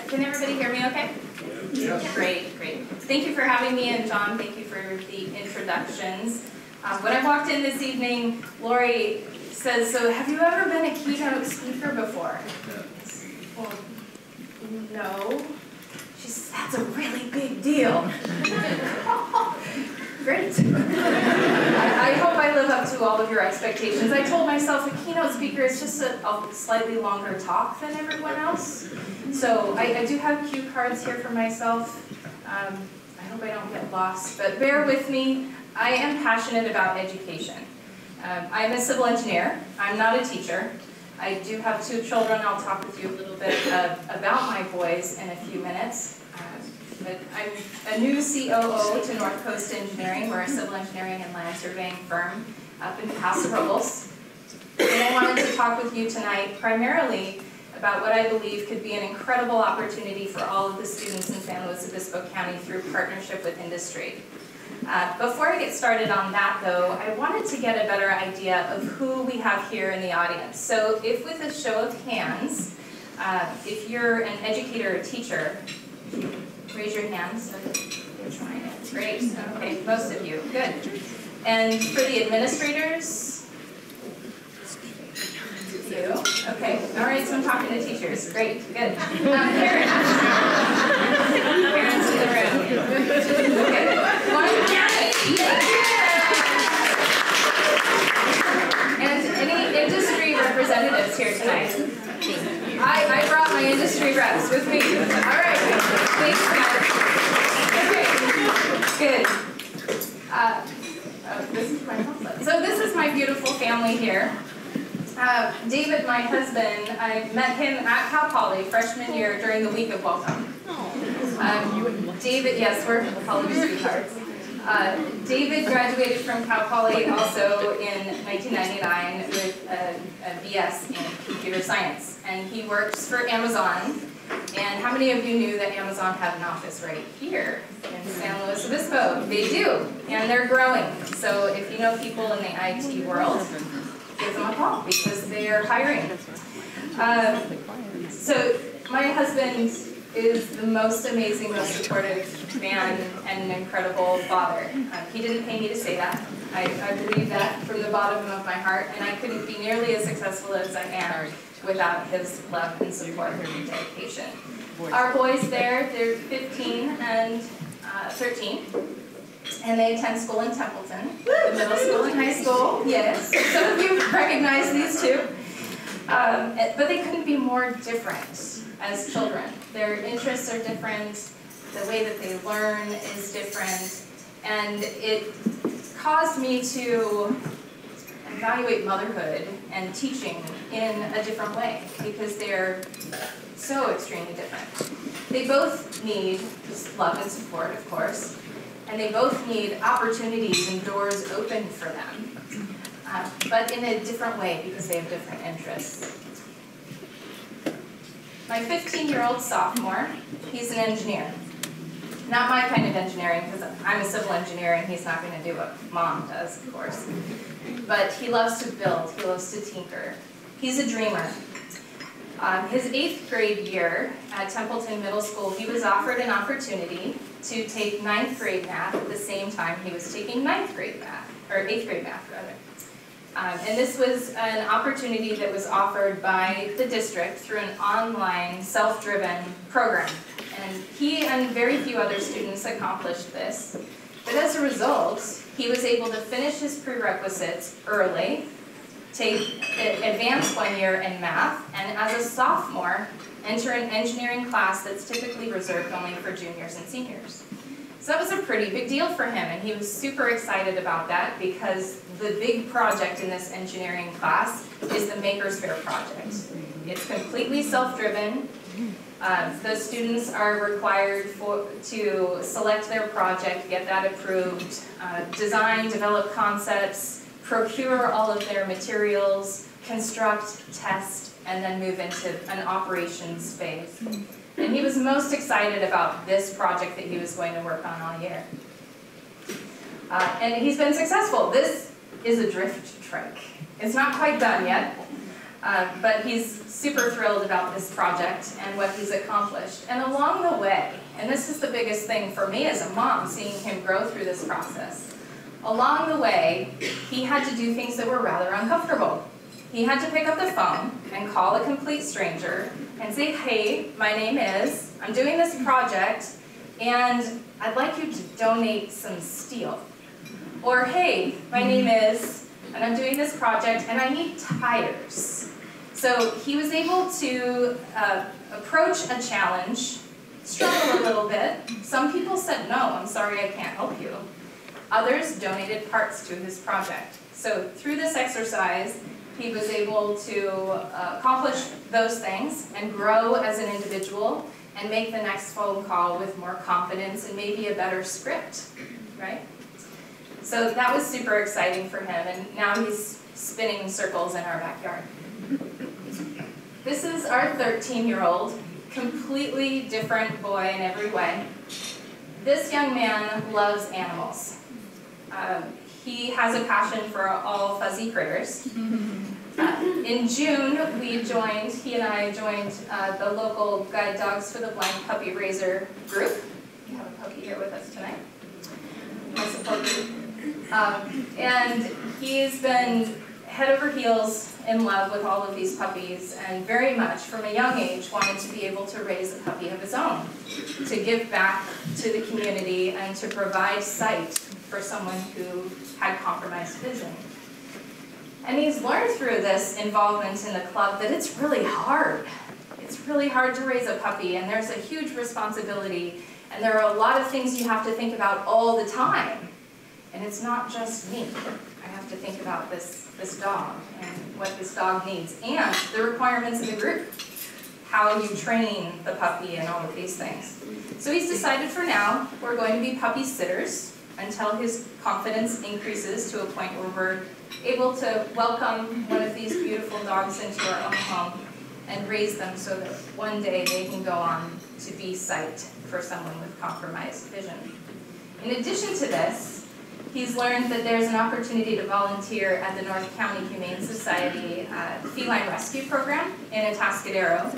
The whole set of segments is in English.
Can everybody hear me okay? Yeah. Great, great. Thank you for having me, and John, thank you for the introductions. When I walked in this evening, Lori says, so have you ever been a keynote speaker before? Well, no. She says, that's a really big deal. Great. I hope I live up to all of your expectations. I told myself a keynote speaker is just a slightly longer talk than everyone else. So I do have cue cards here for myself. I hope I don't get lost, but bear with me. I am passionate about education. I'm a civil engineer. I'm not a teacher. I do have 2 children. I'll talk with you a little bit about my boys in a few minutes. But I'm a new COO to North Coast Engineering. We're a civil engineering and land surveying firm up in Paso Robles. And I wanted to talk with you tonight primarily about what I believe could be an incredible opportunity for all of the students in San Luis Obispo County through partnership with industry. Before I get started on that, though, I wanted to get a better idea of who we have here in the audience. So if with a show of hands, if you're an educator or teacher, raise your hands. You're trying it. Great. Okay, most of you. Good. And for the administrators? You. Okay. All right, so I'm talking to teachers. Great. Good. Parents. Parents in the room. Okay. One parent. And any industry representatives here tonight? I brought my industry reps with me. All right. Thanks, guys. Okay. Good. This is my house. So this is my beautiful family here. David, my husband, I met him at Cal Poly freshman year during the week of welcome. David, yes, we're college sweethearts. David graduated from Cal Poly also in 1999 with a BS in computer science. And he works for Amazon. And how many of you knew that Amazon had an office right here in San Luis Obispo? They do, and they're growing. So if you know people in the IT world, give them a call because they are hiring. So my husband is the most amazing, most supportive man and an incredible father. He didn't pay me to say that. I believe that from the bottom of my heart, and I couldn't be nearly as successful as I am without his love and support and dedication. Our boys there, they're 15 and 13. And they attend school in Templeton, the middle school and high school. Yes, some of you recognize these two. But they couldn't be more different as children. Their interests are different, the way that they learn is different, and it caused me to evaluate motherhood and teaching in a different way because they're so extremely different. They both need love and support, of course. And they both need opportunities and doors open for them, but in a different way because they have different interests. My 15-year-old sophomore, he's an engineer. Not my kind of engineering because I'm a civil engineer and he's not going to do what mom does, of course. But he loves to build, he loves to tinker. He's a dreamer. His 8th grade year at Templeton Middle School, he was offered an opportunity to take 9th grade math at the same time he was taking 9th grade math, or 8th grade math rather. And this was an opportunity that was offered by the district through an online self-driven program. And he and very few other students accomplished this. But as a result, he was able to finish his prerequisites early, take advanced 1 year in math, and as a sophomore, enter an engineering class that's typically reserved only for juniors and seniors. So that was a pretty big deal for him, and he was super excited about that because the big project in this engineering class is the Maker's Fair project. It's completely self-driven. The students are required to select their project, get that approved, design, develop concepts, procure all of their materials, construct, test, and then move into an operations phase. And he was most excited about this project that he was going to work on all year. And he's been successful. This is a drift trick. It's not quite done yet. But he's super thrilled about this project and what he's accomplished. And along the way, and this is the biggest thing for me as a mom, seeing him grow through this process, along the way, he had to do things that were rather uncomfortable. He had to pick up the phone and call a complete stranger and say, hey, my name is, I'm doing this project, and I'd like you to donate some steel. Or, hey, my name is, and I'm doing this project, and I need tires. So he was able to approach a challenge, struggle a little bit. Some people said, no, I'm sorry, I can't help you. Others donated parts to his project. So through this exercise, he was able to accomplish those things and grow as an individual and make the next phone call with more confidence and maybe a better script, right? So that was super exciting for him, and now he's spinning circles in our backyard. This is our 13-year-old, completely different boy in every way. This young man loves animals. He has a passion for all fuzzy critters. In June, he and I joined the local Guide Dogs for the Blind puppy raiser group. We have a puppy here with us tonight, my support group. And he's been head over heels in love with all of these puppies, and very much from a young age wanted to be able to raise a puppy of his own, to give back to the community and to provide sight for someone who had compromised vision. And he's learned through this involvement in the club that it's really hard. It's really hard to raise a puppy, and there's a huge responsibility, and there are a lot of things you have to think about all the time. And it's not just me. I have to think about this dog and what this dog needs, and the requirements of the group, how you train the puppy and all of these things. So he's decided for now we're going to be puppy sitters until his confidence increases to a point where we're able to welcome one of these beautiful dogs into our own home and raise them so that one day they can go on to be sight for someone with compromised vision. In addition to this, he's learned that there's an opportunity to volunteer at the North County Humane Society Feline Rescue Program in Atascadero.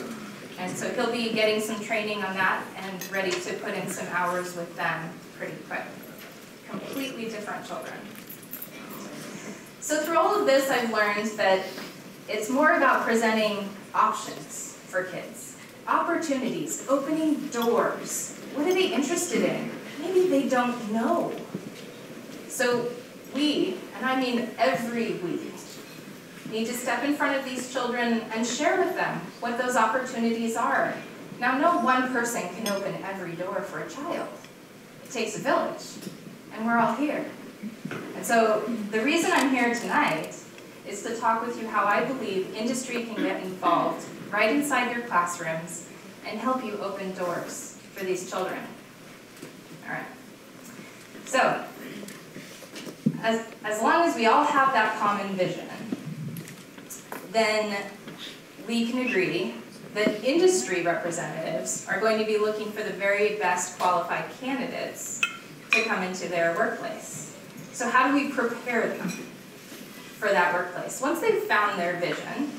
And so he'll be getting some training on that and ready to put in some hours with them pretty quick. Completely different children. So through all of this, I've learned that it's more about presenting options for kids. Opportunities, opening doors. What are they interested in? Maybe they don't know. So we, and I mean every we, need to step in front of these children and share with them what those opportunities are. Now, no one person can open every door for a child. It takes a village, and we're all here. And so the reason I'm here tonight is to talk with you how I believe industry can get involved right inside your classrooms and help you open doors for these children. All right. So, as long as we all have that common vision, then we can agree that industry representatives are going to be looking for the very best qualified candidates to come into their workplace. So how do we prepare them for that workplace? Once they've found their vision,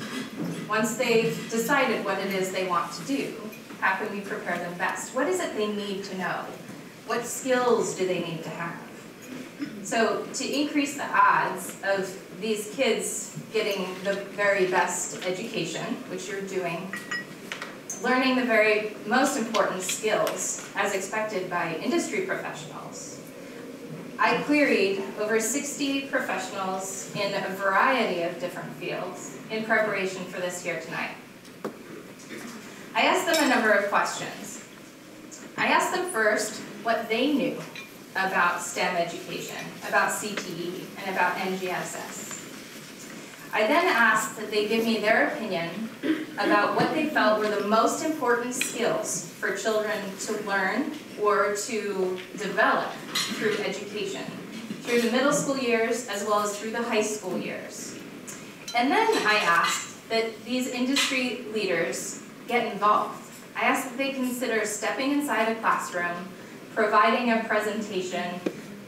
once they've decided what it is they want to do, how can we prepare them best? What is it they need to know? What skills do they need to have? So to increase the odds of these kids getting the very best education, which you're doing, learning the very most important skills as expected by industry professionals, I queried over 60 professionals in a variety of different fields in preparation for this here tonight. I asked them a number of questions. I asked them first what they knew about STEM education, about CTE, and about NGSS. I then asked that they give me their opinion about what they felt were the most important skills for children to learn or to develop through education, through the middle school years as well as through the high school years. And then I asked that these industry leaders get involved. I asked that they consider stepping inside a classroom, providing a presentation,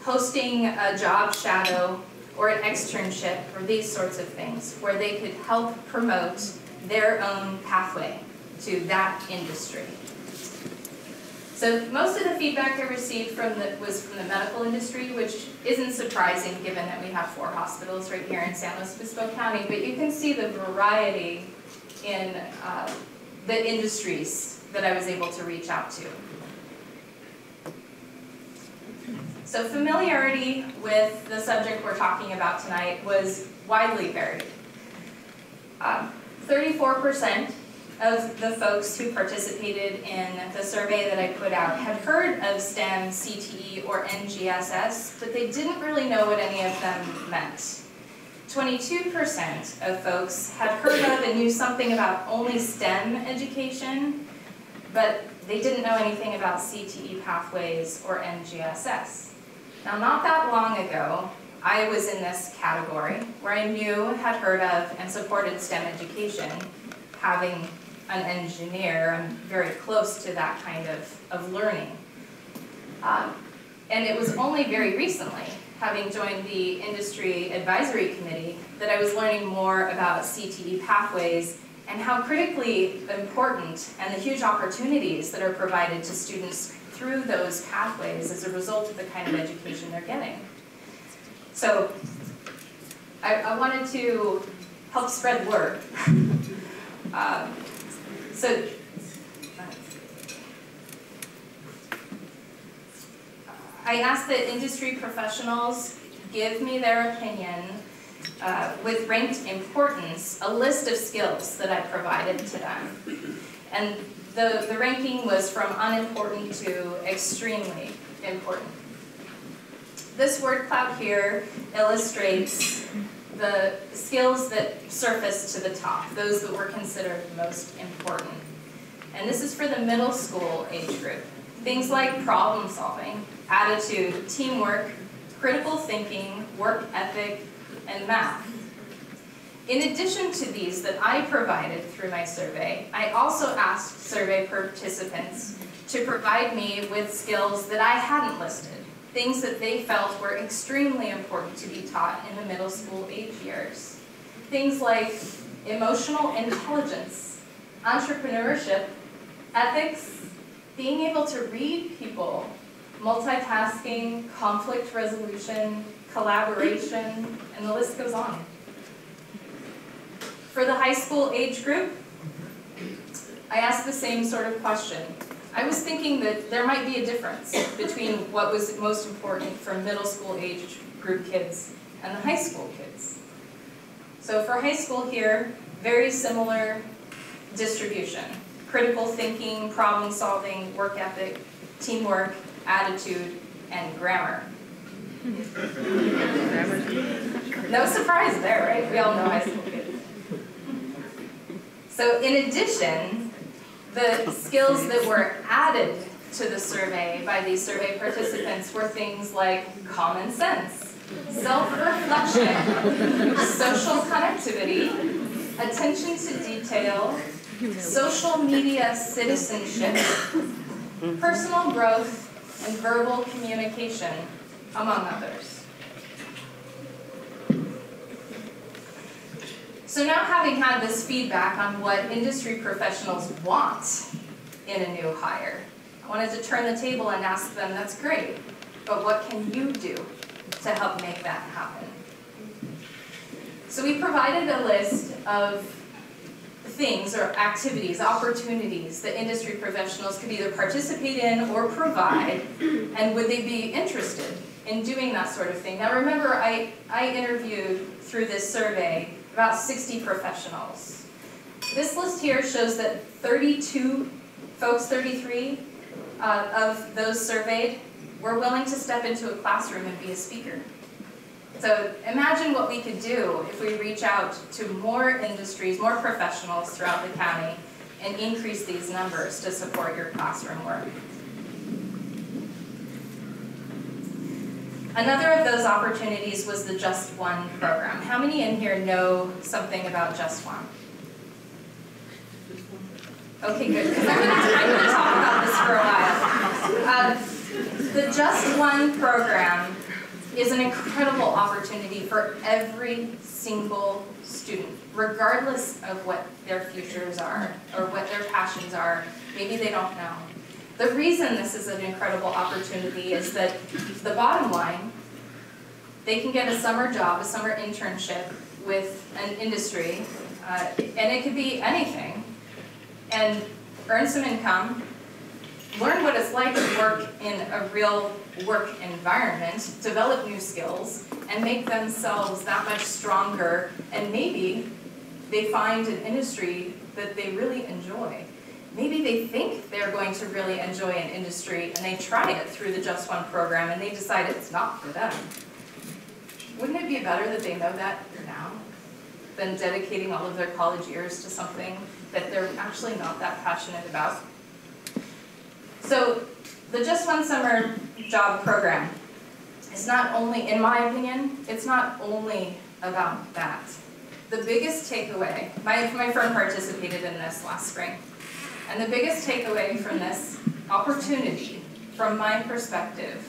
hosting a job shadow, or an externship, or these sorts of things, where they could help promote their own pathway to that industry. So most of the feedback I received was from the medical industry, which isn't surprising given that we have 4 hospitals right here in San Luis Obispo County, but you can see the variety in the industries that I was able to reach out to. So familiarity with the subject we're talking about tonight was widely varied. 34% of the folks who participated in the survey that I put out had heard of STEM, CTE, or NGSS, but they didn't really know what any of them meant. 22% of folks had heard of and knew something about only STEM education, but they didn't know anything about CTE pathways or NGSS. Now, not that long ago, I was in this category where I knew, had heard of, and supported STEM education. Having an engineer, I'm very close to that kind of learning. And it was only very recently, having joined the Industry Advisory Committee, that I was learning more about CTE pathways and how critically important and the huge opportunities that are provided to students through those pathways as a result of the kind of education they're getting. So I wanted to help spread word. So I asked that industry professionals give me their opinion with ranked importance, a list of skills that I provided to them. And the ranking was from unimportant to extremely important. This word cloud here illustrates the skills that surfaced to the top, those that were considered most important. And this is for the middle school age group. Things like problem solving, attitude, teamwork, critical thinking, work ethic, and math. In addition to these that I provided through my survey, I also asked survey participants to provide me with skills that I hadn't listed, things that they felt were extremely important to be taught in the middle school age years. Things like emotional intelligence, entrepreneurship, ethics, being able to read people, multitasking, conflict resolution, collaboration, and the list goes on. For the high school age group, I asked the same sort of question. I was thinking that there might be a difference between what was most important for middle school age group kids and the high school kids. So for high school here, very similar distribution. Critical thinking, problem solving, work ethic, teamwork, attitude, and grammar. No surprise there, right? We all know high school kids. So in addition, the skills that were added to the survey by these survey participants were things like common sense, self-reflection, social connectivity, attention to detail, social media citizenship, personal growth, and verbal communication, among others. So now, having had this feedback on what industry professionals want in a new hire, I wanted to turn the table and ask them, that's great, but what can you do to help make that happen? So we provided a list of things or activities, opportunities that industry professionals could either participate in or provide, and would they be interested in doing that sort of thing? Now remember, I interviewed through this survey about 60 professionals. This list here shows that 33 of those surveyed were willing to step into a classroom and be a speaker. So imagine what we could do if we reach out to more industries, more professionals throughout the county, and increase these numbers to support your classroom work. Another of those opportunities was the Just One program. How many in here know something about Just One? Okay, good, because I'm going to talk about this for a while. The Just One program is an incredible opportunity for every single student, regardless of what their futures are or what their passions are. Maybe they don't know. The reason this is an incredible opportunity is that the bottom line, they can get a summer job, a summer internship with an industry, and it could be anything, and earn some income, learn what it's like to work in a real work environment, develop new skills, and make themselves that much stronger, and maybe they find an industry that they really enjoy. Maybe they think they're going to really enjoy an industry, and they try it through the Just One program, and they decide it's not for them. Wouldn't it be better that they know that now than dedicating all of their college years to something that they're actually not that passionate about? So the Just One Summer Job Program is not only, in my opinion, it's not only about that. The biggest takeaway, my firm participated in this last spring, and the biggest takeaway from this opportunity, from my perspective,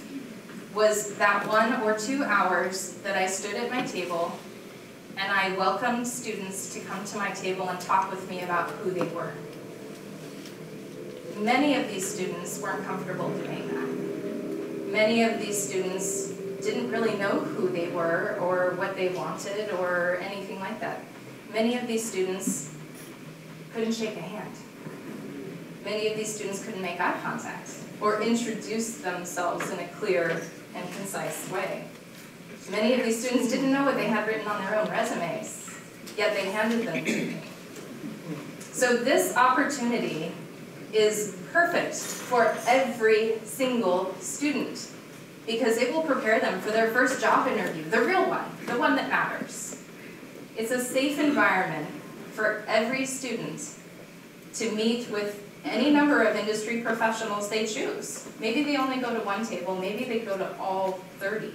was that 1 or 2 hours that I stood at my table and I welcomed students to come to my table and talk with me about who they were. Many of these students weren't comfortable doing that. Many of these students didn't really know who they were or what they wanted or anything like that. Many of these students couldn't shake a hand. Many of these students couldn't make eye contact or introduce themselves in a clear and concise way. Many of these students didn't know what they had written on their own resumes, yet they handed them to me. So this opportunity is perfect for every single student because it will prepare them for their first job interview, the real one, the one that matters. It's a safe environment for every student to meet with any number of industry professionals they choose. Maybe they only go to one table, maybe they go to all 30.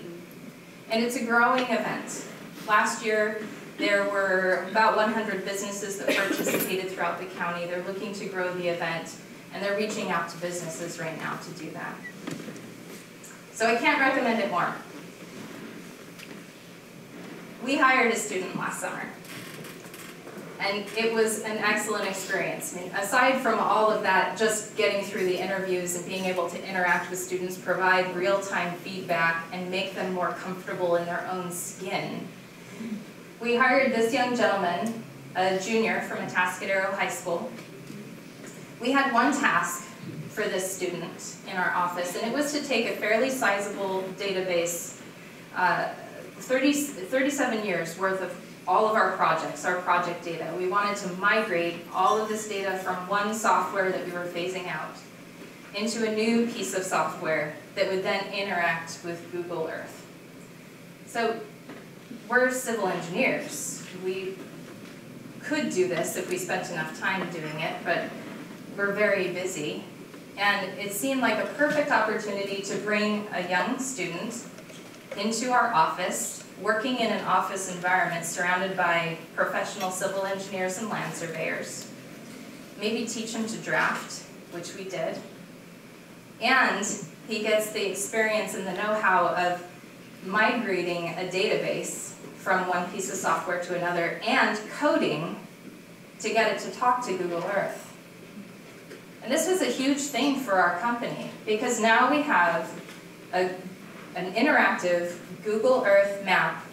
And it's a growing event. Last year, there were about 100 businesses that participated throughout the county. They're looking to grow the event, and they're reaching out to businesses right now to do that. So I can't recommend it more. We hired a student last summer, and it was an excellent experience. I mean, aside from all of that, just getting through the interviews and being able to interact with students, provide real-time feedback, and make them more comfortable in their own skin. We hired this young gentleman, a junior from Atascadero High School. We had one task for this student in our office, and it was to take a fairly sizable database, 37 years worth of all of our projects, our project data. We wanted to migrate all of this data from one software that we were phasing out into a new piece of software that would then interact with Google Earth. So we're civil engineers. We could do this if we spent enough time doing it, but we're very busy. And it seemed like a perfect opportunity to bring a young student into our office, working in an office environment surrounded by professional civil engineers and land surveyors. Maybe teach him to draft, which we did. And he gets the experience and the know-how of migrating a database from one piece of software to another and coding to get it to talk to Google Earth. And this was a huge thing for our company because now we have an interactive Google Earth map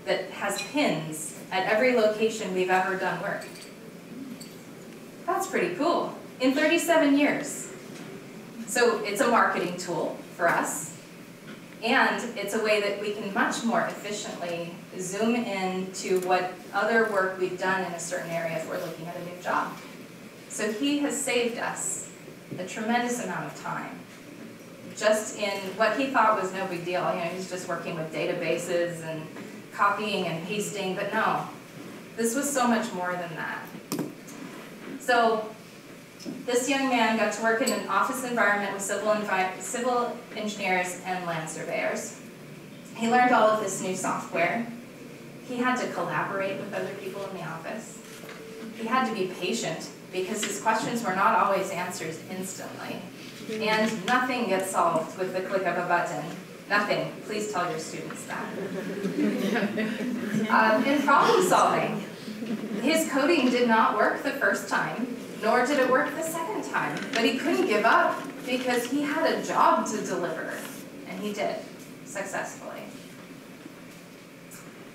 that has pins at every location we've ever done work. That's pretty cool. In 37 years. So it's a marketing tool for us, and it's a way that we can much more efficiently zoom in to what other work we've done in a certain area if we're looking at a new job. So he has saved us a tremendous amount of time just in what he thought was no big deal. You know, he's just working with databases and copying and pasting, but no, this was so much more than that. So this young man got to work in an office environment with civil engineers and land surveyors. He learned all of this new software. He had to collaborate with other people in the office. He had to be patient because his questions were not always answered instantly. And nothing gets solved with the click of a button. Nothing. Please tell your students that. In problem solving, his coding did not work the first time, nor did it work the second time. But he couldn't give up because he had a job to deliver, and he did, successfully.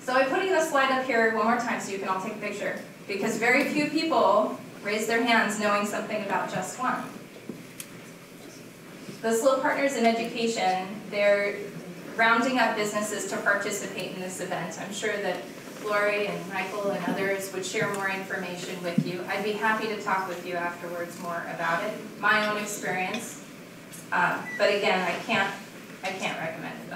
So I'm putting this slide up here one more time so you can all take a picture, because very few people raise their hands knowing something about Just One. The SLO Partners in Education, they're rounding up businesses to participate in this event. I'm sure that Lori and Michael and others would share more information with you. I'd be happy to talk with you afterwards more about it, my own experience. But again, I can't recommend it.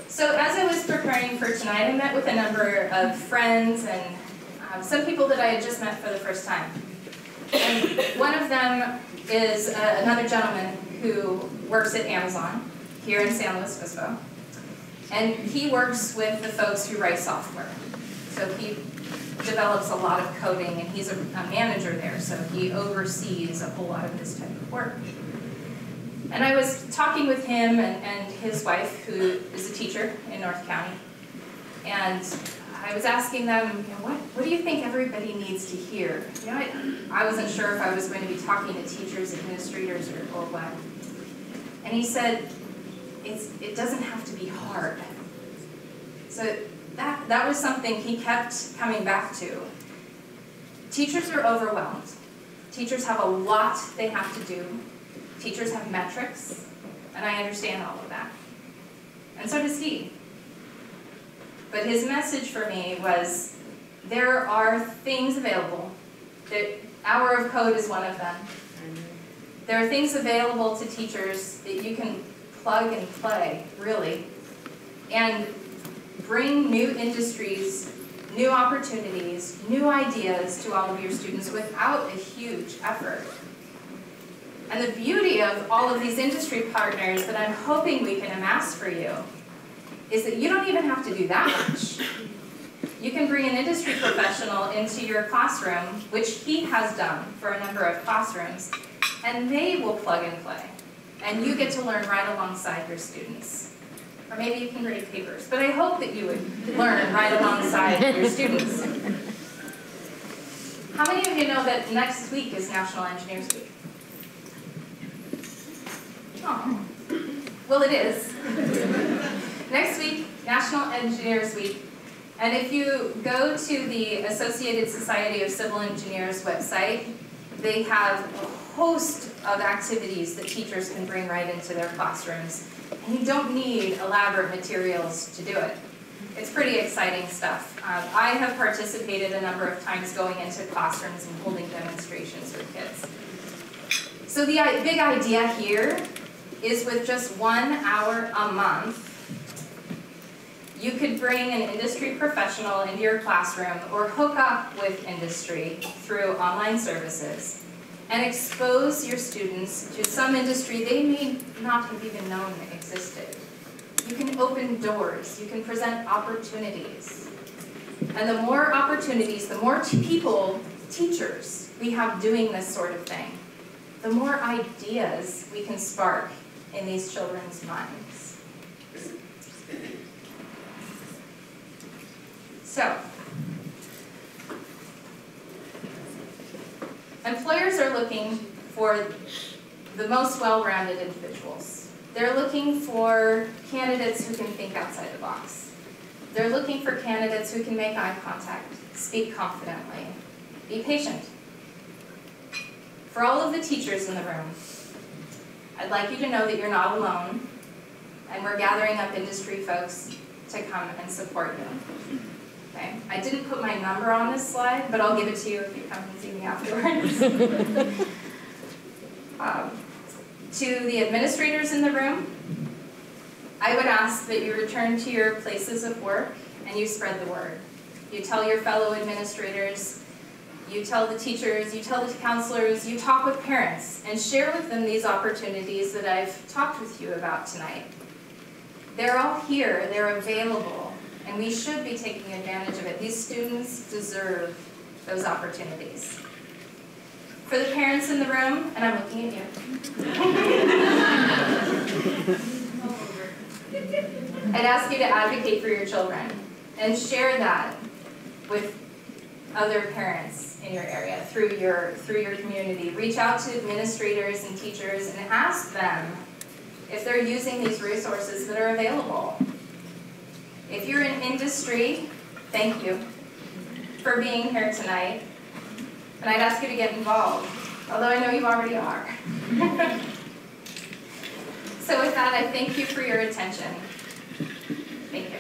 So as I was preparing for tonight, I met with a number of friends and some people that I had just met for the first time. And one of them is another gentleman who works at Amazon here in San Luis Obispo. And he works with the folks who write software. So he develops a lot of coding, and he's a manager there, so he oversees a whole lot of this type of work. And I was talking with him and his wife, who is a teacher in North County, and I was asking them, what do you think everybody needs to hear? I wasn't sure if I was going to be talking to teachers, administrators, or what. And he said, it doesn't have to be hard. So that was something he kept coming back to. Teachers are overwhelmed. Teachers have a lot they have to do. Teachers have metrics, and I understand all of that. And so does he. But his message for me was, there are things available. The Hour of Code is one of them. There are things available to teachers that you can plug and play, really, and bring new industries, new opportunities, new ideas to all of your students without a huge effort. And the beauty of all of these industry partners that I'm hoping we can amass for you is that you don't even have to do that much. You can bring an industry professional into your classroom, which he has done for a number of classrooms, and they will plug and play. And you get to learn right alongside your students. Or maybe you can grade papers, but I hope that you would learn right alongside your students. How many of you know that next week is National Engineers Week? Oh, well it is. Next week, National Engineers Week. And if you go to the Associated Society of Civil Engineers website, they have a host of activities that teachers can bring right into their classrooms. And you don't need elaborate materials to do it. It's pretty exciting stuff. I have participated a number of times going into classrooms and holding demonstrations with kids. So the big idea here is with just 1 hour a month, you could bring an industry professional into your classroom or hook up with industry through online services and expose your students to some industry they may not have even known existed. You can open doors, you can present opportunities. And the more opportunities, the more people, teachers, we have doing this sort of thing, the more ideas we can spark in these children's minds. So, employers are looking for the most well-rounded individuals. They're looking for candidates who can think outside the box. They're looking for candidates who can make eye contact, speak confidently, be patient. For all of the teachers in the room, I'd like you to know that you're not alone, and we're gathering up industry folks to come and support you. Okay. I didn't put my number on this slide, but I'll give it to you if you come and see me afterwards. To the administrators in the room, I would ask that you return to your places of work and you spread the word. You tell your fellow administrators, you tell the teachers, you tell the counselors, you talk with parents, and share with them these opportunities that I've talked with you about tonight. They're all here, they're available, and we should be taking advantage of it. These students deserve those opportunities. For the parents in the room, and I'm looking at you, I'd ask you to advocate for your children and share that with other parents in your area through your community. Reach out to administrators and teachers and ask them if they're using these resources that are available. If you're in industry, thank you for being here tonight. And I'd ask you to get involved, although I know you already are. So with that, I thank you for your attention. Thank you.